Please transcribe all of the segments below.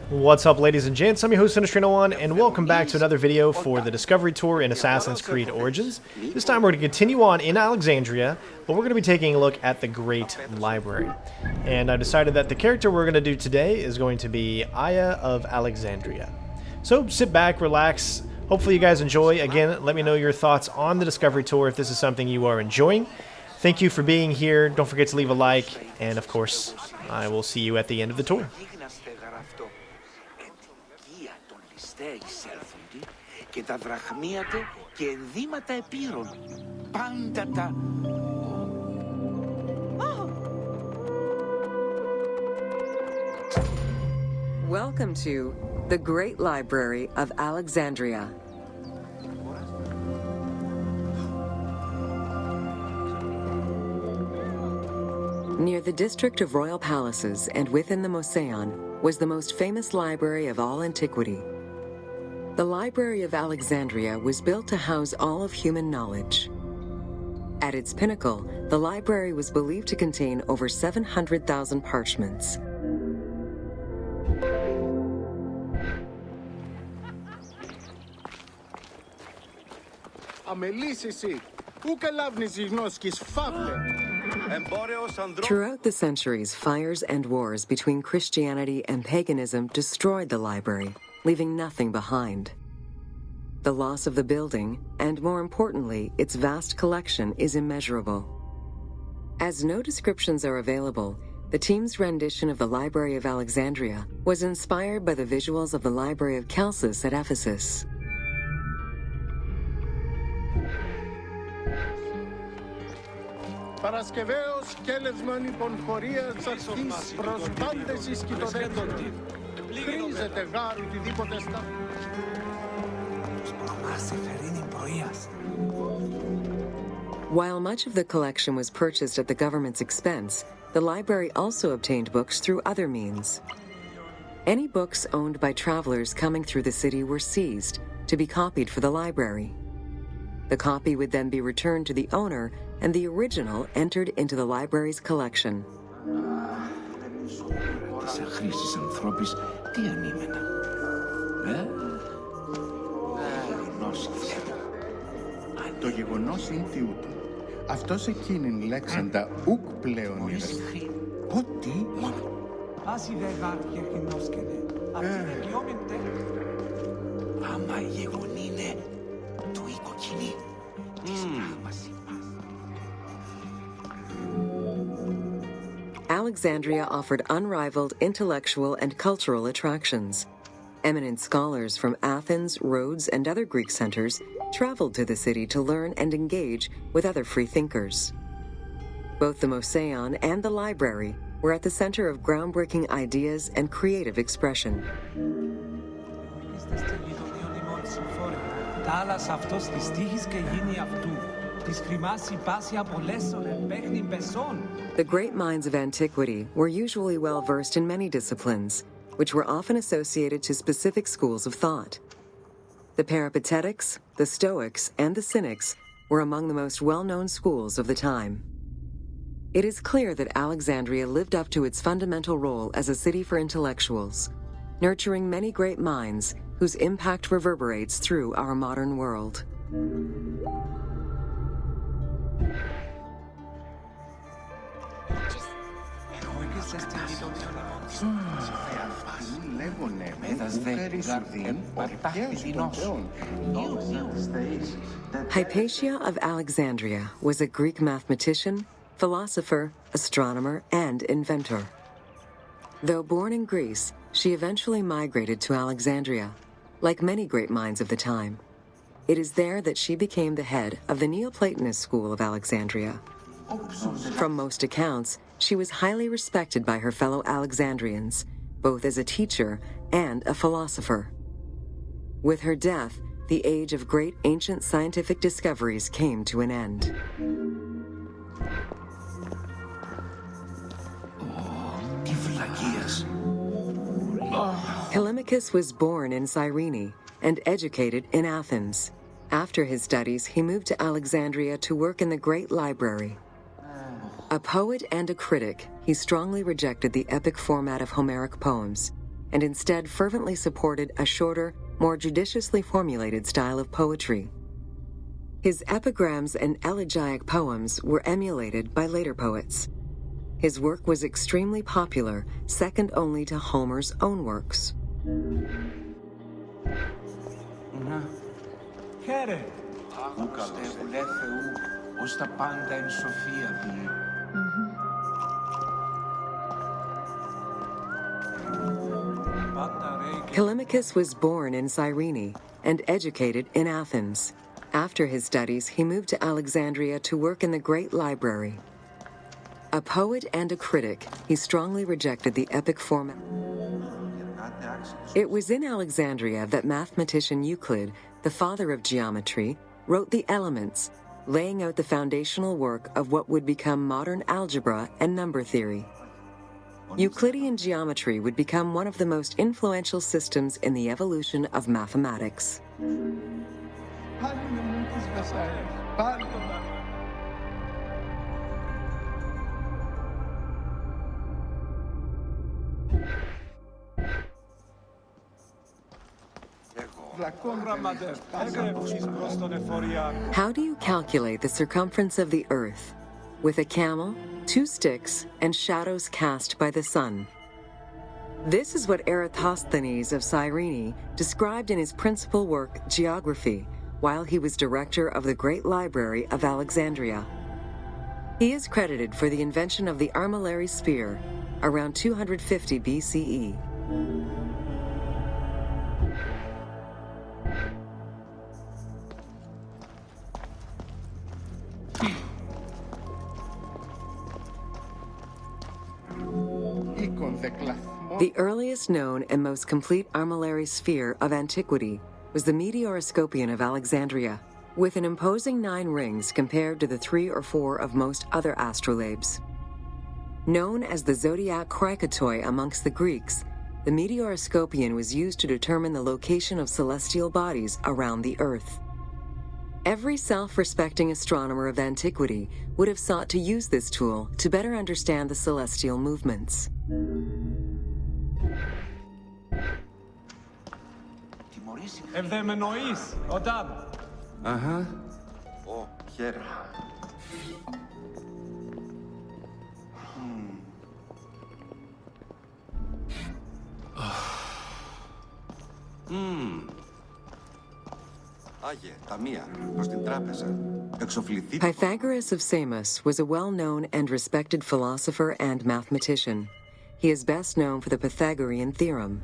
What's up, ladies and gents? I'm your host, Sinistry1, and welcome back to another video for the Discovery Tour in Assassin's Creed Origins. This time we're going to continue on in Alexandria, but we're going to be taking a look at the Great Library. And I decided that the character we're going to do today is going to be Hypatia of Alexandria. So sit back, relax. Hopefully you guys enjoy. Again, let me know your thoughts on the Discovery Tour if this is something you are enjoying. Thank you for being here. Don't forget to leave a like, and of course, I will see you at the end of the tour. Και τα δραχμίατε και ενδύματα επίρων. Πάντα τα... Welcome to the Great Library of Alexandria. Near the district of royal palaces and within the Moseon was the most famous library of all antiquity. The Library of Alexandria was built to house all of human knowledge. At its pinnacle, the library was believed to contain over 700,000 parchments. Throughout the centuries, fires and wars between Christianity and paganism destroyed the library, leaving nothing behind. The loss of the building, and more importantly, its vast collection, is immeasurable. As no descriptions are available, the team's rendition of the Library of Alexandria was inspired by the visuals of the Library of Chalcis at Ephesus. Παρασκευαίος κέλευσμα λοιπόν χωρίας αρχής προς πάντες εις κοιτοδέντων. Χρήζεται γάρου οτιδήποτε στα... While much of the collection was purchased at the government's expense, the library also obtained books through other means. Any books owned by travelers coming through the city were seized to be copied for the library. The copy would then be returned to the owner, and the original entered into the library's collection. Το γεγονός είναι τι ούτω. Αυτός εκείνην λέξαντα ουκ πλέον ήρθε. Πότι... Άσι δε γάρκε αρχινόσκεδε. Αυτή δε γιόμεντε. Άμα η γεγονή είναι του οικοκοινή. Της πράγμας Alexandria offered unrivaled intellectual and cultural attractions. Eminent scholars from Athens, Rhodes, and other Greek centers traveled to the city to learn and engage with other free thinkers. Both the Moseon and the library were at the center of groundbreaking ideas and creative expression. The great minds of antiquity were usually well versed in many disciplines, which were often associated to specific schools of thought. The Peripatetics, the Stoics, and the Cynics were among the most well-known schools of the time. It is clear that Alexandria lived up to its fundamental role as a city for intellectuals, nurturing many great minds whose impact reverberates through our modern world. Hypatia of Alexandria was a Greek mathematician, philosopher, astronomer, and inventor. Though born in Greece, she eventually migrated to Alexandria, like many great minds of the time. It is there that she became the head of the Neoplatonist school of Alexandria. From most accounts, she was highly respected by her fellow Alexandrians, both as a teacher and a philosopher. With her death, the age of great ancient scientific discoveries came to an end. Callimachus was born in Cyrene and educated in Athens. After his studies, he moved to Alexandria to work in the Great Library. A poet and a critic, he strongly rejected the epic format of Homeric poems, and instead fervently supported a shorter, more judiciously formulated style of poetry. His epigrams and elegiac poems were emulated by later poets. His work was extremely popular, second only to Homer's own works. Χαίρε. Άκουστε βουλέ Θεού, ως τα πάντα εν σοφία διέ. Callimachus was born in Cyrene and educated in Athens. After his studies, he moved to Alexandria to work in the Great Library. A poet and a critic, he strongly rejected the epic format. It was in Alexandria that mathematician Euclid, the father of geometry, wrote the Elements, laying out the foundational work of what would become modern algebra and number theory. Euclidean geometry would become one of the most influential systems in the evolution of mathematics. How do you calculate the circumference of the Earth? With a camel, 2 sticks, and shadows cast by the sun. This is what Eratosthenes of Cyrene described in his principal work, Geography, while he was director of the Great Library of Alexandria. He is credited for the invention of the Armillary Sphere around 250 BCE. The earliest known and most complete armillary sphere of antiquity was the Meteoroscopion of Alexandria, with an imposing 9 rings compared to the 3 or 4 of most other astrolabes. Known as the zodiac krikatoi amongst the Greeks, the Meteoroscopion was used to determine the location of celestial bodies around the Earth. Every self-respecting astronomer of antiquity would have sought to use this tool to better understand the celestial movements. Ευδαιμενοείς, Οτάμ. Αχα. Ω, χαίρε. Άγιε, ταμεία, προς την τράπεζα. Εξοφληθείτε. Pythagoras of Samos was a well-known and respected philosopher and mathematician. He is best known for the Pythagorean theorem.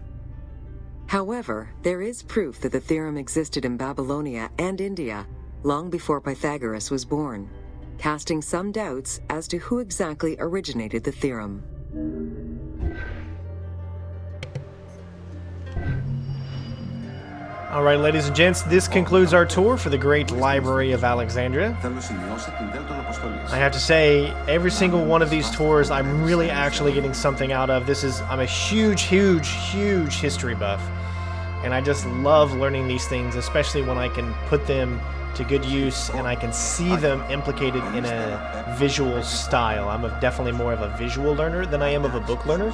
However, there is proof that the theorem existed in Babylonia and India long before Pythagoras was born, casting some doubts as to who exactly originated the theorem. All right, ladies and gents, this concludes our tour for the Great Library of Alexandria. I have to say, every single one of these tours, I'm really actually getting something out of. I'm a huge history buff, and I just love learning these things, especially when I can put them to good use and I can see them implicated in a visual style. I'm definitely more of a visual learner than I am of a book learner.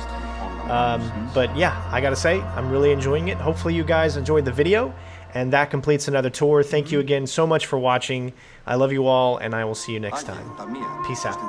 But yeah, I gotta say, I'm really enjoying it. Hopefully you guys enjoyed the video, and that completes another tour. Thank you again so much for watching. I love you all, and I will see you next time. Peace out.